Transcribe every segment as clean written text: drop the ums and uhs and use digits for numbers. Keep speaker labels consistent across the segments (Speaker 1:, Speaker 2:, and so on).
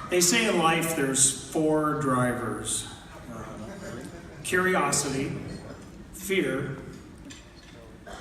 Speaker 1: They say in life there's 4 drivers. Curiosity, fear,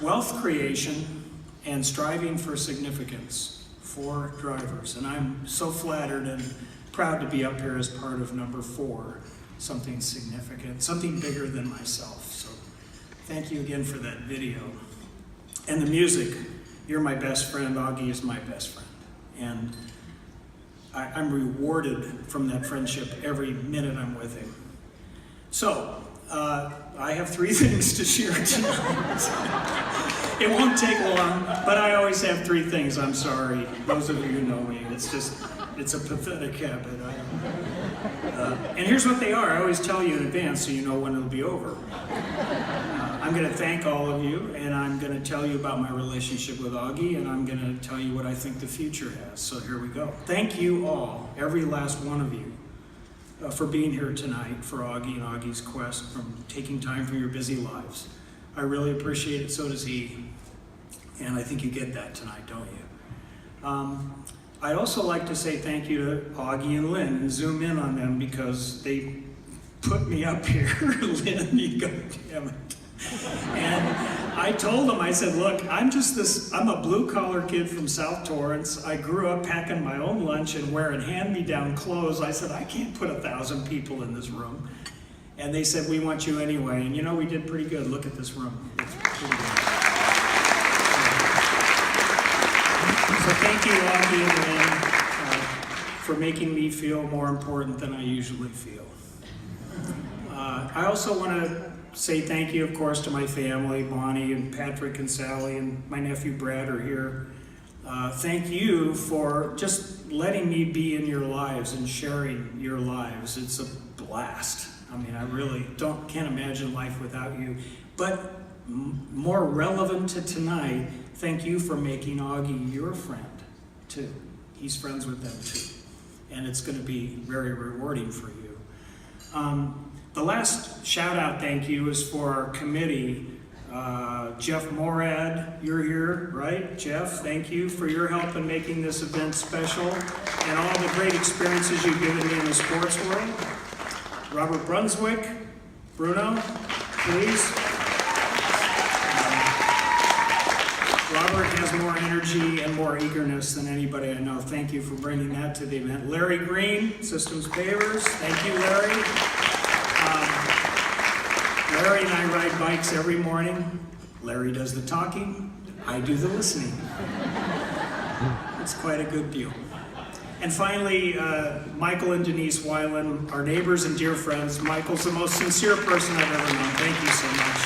Speaker 1: wealth creation, and striving for significance. 4 drivers. And I'm so flattered and proud to be up here as part of number 4. Something significant, something bigger than myself. So thank you again for that video. And the music, you're my best friend, Augie is my best friend. And I'm rewarded from that friendship every minute I'm with him. So, I have 3 things to share tonight. It won't take long, but I always have 3 things, I'm sorry. Those of you who know me, it's a pathetic habit. And here's what they are. I always tell you in advance so you know when it'll be over. I'm going to thank all of you, and I'm going to tell you about my relationship with Augie, and I'm going to tell you what I think the future has. So here we go. Thank you all, every last one of you, for being here tonight for Augie and Augie's quest, from taking time from your busy lives. I really appreciate it, so does he. And I think you get that tonight, don't you? I'd also like to say thank you to Augie and Lynn, and zoom in on them because they put me up here. Lynn, you goddammit. And I told them, I said, look, I'm a blue-collar kid from South Torrance. I grew up packing my own lunch and wearing hand-me-down clothes. I said, I can't put 1,000 people in this room. And they said, we want you anyway. And you know, we did pretty good. Look at this room. It's pretty good. So thank you, Augie and Lynn, for making me feel more important than I usually feel. I also want to say thank you, of course, to my family, Bonnie and Patrick and Sally, and my nephew Brad are here. Thank you for just letting me be in your lives and sharing your lives. It's a blast. I mean, I really can't imagine life without you. But more relevant to tonight, thank you for making Augie your friend, too. He's friends with them, too. And it's going to be very rewarding for you. The last shout-out thank you is for our committee. Jeff Morad, you're here, right? Jeff, thank you for your help in making this event special and all the great experiences you've given me in the sports world. Robert Brunswick, Bruno, please. Robert has more energy and more eagerness than anybody I know. Thank you for bringing that to the event. Larry Green, Systems Pavers. Thank you, Larry. Larry and I ride bikes every morning. Larry does the talking, I do the listening. It's quite a good deal. And finally, Michael and Denise Weiland, our neighbors and dear friends. Michael's the most sincere person I've ever known. Thank you so much.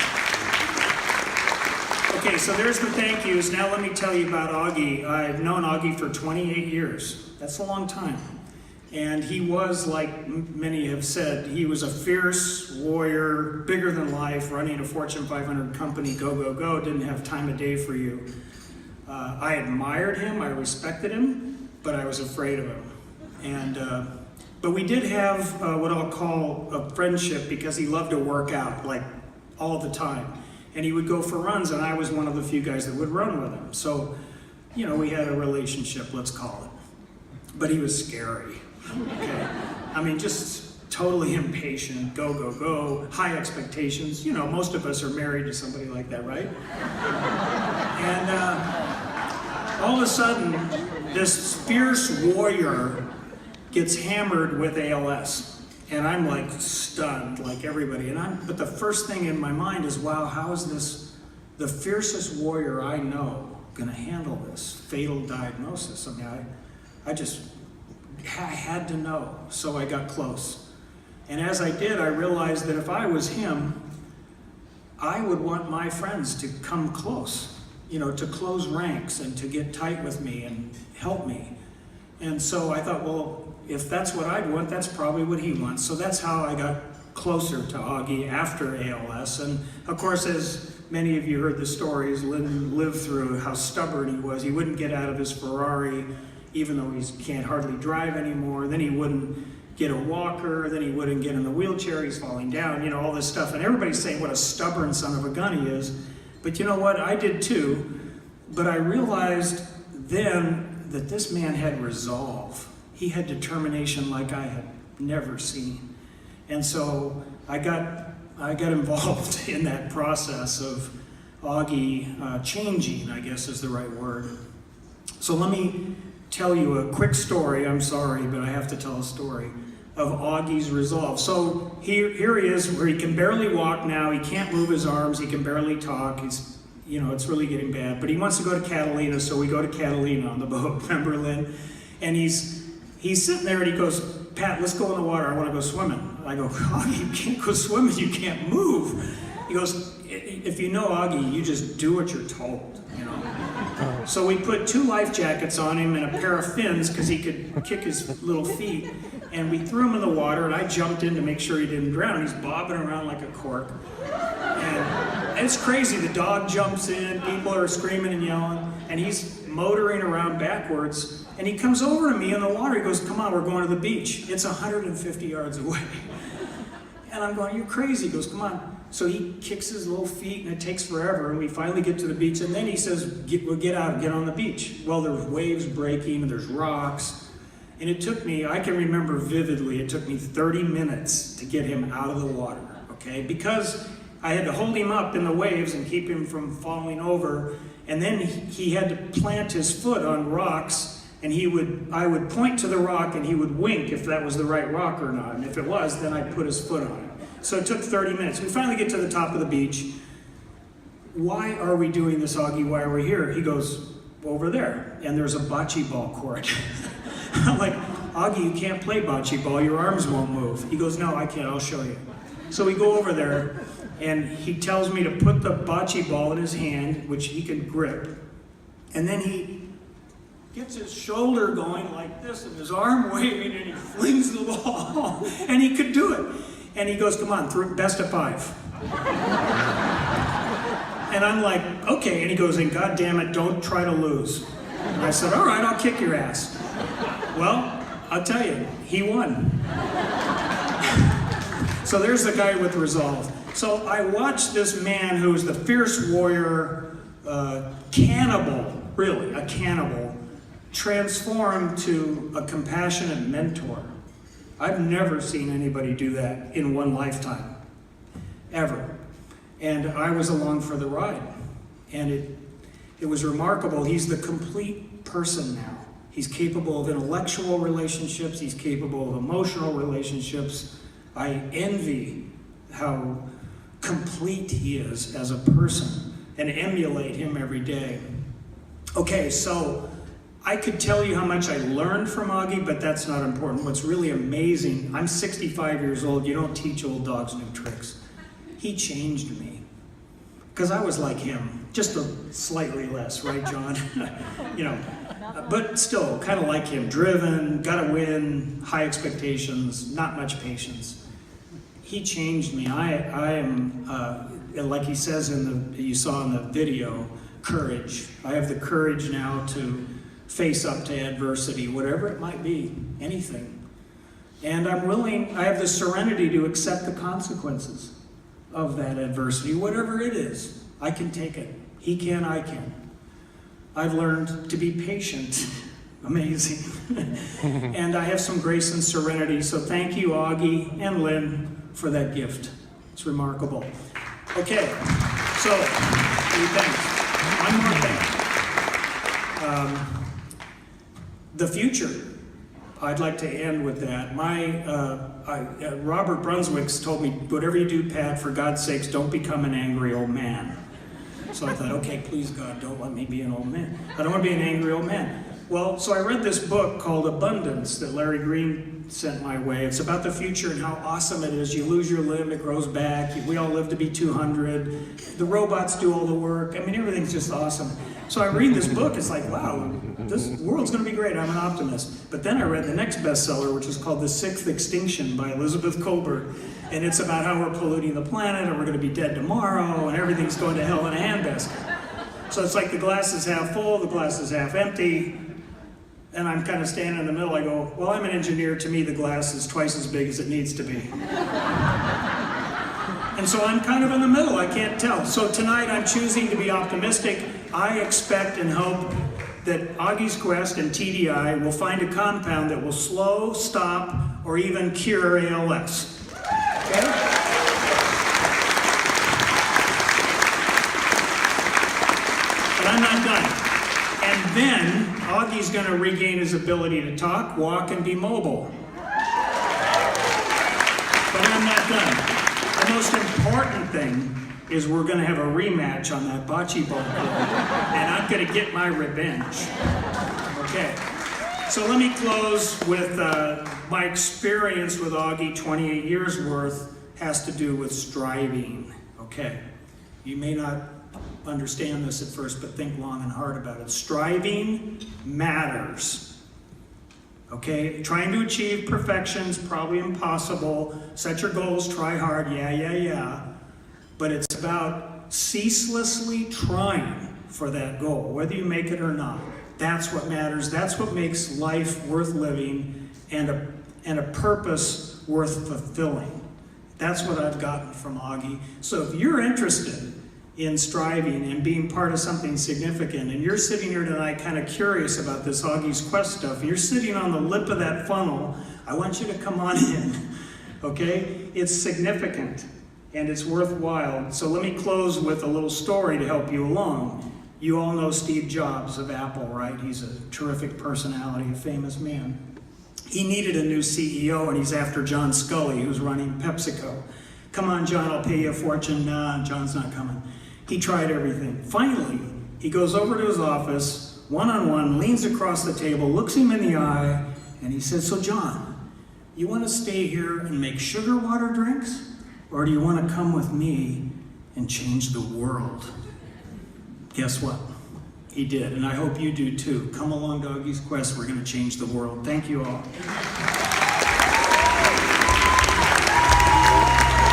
Speaker 1: Okay, so there's the thank yous. Now let me tell you about Augie. I've known Augie for 28 years. That's a long time. And he was, like many have said, he was a fierce warrior, bigger than life, running a Fortune 500 company, go, go, go, didn't have time of day for you. I admired him, I respected him, but I was afraid of him. And, but we did have what I'll call a friendship because he loved to work out, like all the time. And he would go for runs, and I was one of the few guys that would run with him. So, you know, we had a relationship, let's call it. But he was scary. Okay. I mean, just totally impatient, go, go, go, high expectations. You know, most of us are married to somebody like that, right? And all of a sudden, this fierce warrior gets hammered with ALS. And I'm like stunned, like everybody. But the first thing in my mind is, wow, how is this, the fiercest warrior I know, gonna handle this fatal diagnosis? I mean, I had to know, so I got close. And as I did, I realized that if I was him, I would want my friends to come close, you know, to close ranks and to get tight with me and help me. And so I thought, well, if that's what I'd want, that's probably what he wants. So that's how I got closer to Augie after ALS. And of course, as many of you heard the stories Lynn lived through, how stubborn he was. He wouldn't get out of his Ferrari, even though he can't hardly drive anymore. Then he wouldn't get a walker, then he wouldn't get in the wheelchair, he's falling down, you know, all this stuff. And everybody's saying what a stubborn son of a gun he is. But you know what, I did too. But I realized then that this man had resolve. he had determination like I had never seen. And so I got involved in that process of Augie changing, I guess is the right word. So let me tell you a quick story. I'm sorry, but I have to tell a story of Augie's resolve. So here he is, where he can barely walk now. He can't move his arms. He can barely talk. He's, it's really getting bad. But he wants to go to Catalina, so we go to Catalina on the boat. Remember, Lynn? And he's sitting there, and he goes, "Pat, let's go in the water. I want to go swimming." I go, "Augie, you can't go swimming. You can't move." He goes, "If you know Augie, you just do what you're told, So we put 2 life jackets on him and a pair of fins because he could kick his little feet. And we threw him in the water, and I jumped in to make sure he didn't drown. He's bobbing around like a cork. And it's crazy. The dog jumps in, people are screaming and yelling, and he's motoring around backwards. And he comes over to me in the water. He goes, "Come on, we're going to the beach. It's 150 yards away." And I'm going, "You're crazy." He goes, "Come on." So he kicks his little feet, and it takes forever, and we finally get to the beach, and then he says, get out, get on the beach. Well, there's waves breaking, and there's rocks, and it took me, I can remember vividly, it took me 30 minutes to get him out of the water, okay? Because I had to hold him up in the waves and keep him from falling over, and then he had to plant his foot on rocks, and I would point to the rock, and he would wink if that was the right rock or not, and if it was, then I'd put his foot on it. So it took 30 minutes. We finally get to the top of the beach. "Why are we doing this, Augie? Why are we here?" He goes, "Over there, and there's a bocce ball court." I'm like, "Augie, you can't play bocce ball. Your arms won't move." He goes, "No, I can't. I'll show you." So we go over there, and he tells me to put the bocce ball in his hand, which he can grip. And then he gets his shoulder going like this, and his arm waving, and he flings the ball. And he could do it. And he goes, "Come on, best of 5. And I'm like, "Okay." And he goes, "And God damn it, don't try to lose." And I said, "All right, I'll kick your ass." Well, I'll tell you, he won. So there's the guy with resolve. So I watched this man who was the fierce warrior, cannibal, really, a cannibal, transform to a compassionate mentor. I've never seen anybody do that in one lifetime, ever. And I was along for the ride. And it was remarkable. He's the complete person now. He's capable of intellectual relationships. He's capable of emotional relationships. I envy how complete he is as a person and emulate him every day. Okay, so I could tell you how much I learned from Augie, but that's not important. What's really amazing, I'm 65 years old. You don't teach old dogs new tricks. He changed me. Because I was like him, just a slightly less, right, John? But still, kind of like him. Driven, gotta win, high expectations, not much patience. He changed me. I am, like he says you saw in the video, courage. I have the courage now to face up to adversity, whatever it might be, anything. And I have the serenity to accept the consequences of that adversity, whatever it is. I can take it. He can, I can. I've learned to be patient. Amazing. And I have some grace and serenity, so thank you, Augie and Lynn, for that gift. It's remarkable. Okay, so, one more thing. The future. I'd like to end with that. Robert Brunswick's told me, "Whatever you do, Pat, for God's sakes, don't become an angry old man." So I thought, okay, please God, don't let me be an old man. I don't want to be an angry old man. Well, so I read this book called Abundance that Larry Green sent my way. It's about the future and how awesome it is. You lose your limb, it grows back. We all live to be 200. The robots do all the work. I mean, everything's just awesome. So I read this book, it's like, wow, this world's going to be great. I'm an optimist. But then I read the next bestseller, which is called The Sixth Extinction by Elizabeth Kolbert. And it's about how we're polluting the planet, and we're going to be dead tomorrow, and everything's going to hell in a handbasket. So it's like the glass is half full, the glass is half empty, and I'm kind of standing in the middle. I go, well, I'm an engineer. To me, the glass is twice as big as it needs to be. And so I'm kind of in the middle. I can't tell. So tonight I'm choosing to be optimistic. I expect and hope that Augie's Quest and TDI will find a compound that will slow, stop, or even cure ALS. Okay? But I'm not done. And then Augie's going to regain his ability to talk, walk, and be mobile. But I'm not done. The most important thing is we're going to have a rematch on that bocce ball court, and I'm going to get my revenge. Okay, so let me close with my experience with Augie, 28 years worth, has to do with striving. Okay, you may not understand this at first, but think long and hard about it. Striving matters. Okay, trying to achieve perfection is probably impossible. Set your goals, try hard, yeah. But it's about ceaselessly trying for that goal, whether you make it or not. That's what matters. That's what makes life worth living and a purpose worth fulfilling. That's what I've gotten from Augie. So if you're interested in striving and being part of something significant, and you're sitting here tonight kind of curious about this Augie's Quest stuff, and you're sitting on the lip of that funnel, I want you to come on in, okay? It's significant and it's worthwhile. So let me close with a little story to help you along. You all know Steve Jobs of Apple, right? He's a terrific personality, a famous man. He needed a new CEO, and he's after John Scully, who's running PepsiCo. Come on, John, I'll pay you a fortune. Nah, John's not coming. He tried everything. Finally, he goes over to his office, one-on-one, leans across the table, looks him in the eye, and he says, so John, you want to stay here and make sugar water drinks? Or do you want to come with me and change the world? Guess what? He did, and I hope you do too. Come along to Augie's Quest. We're going to change the world. Thank you all.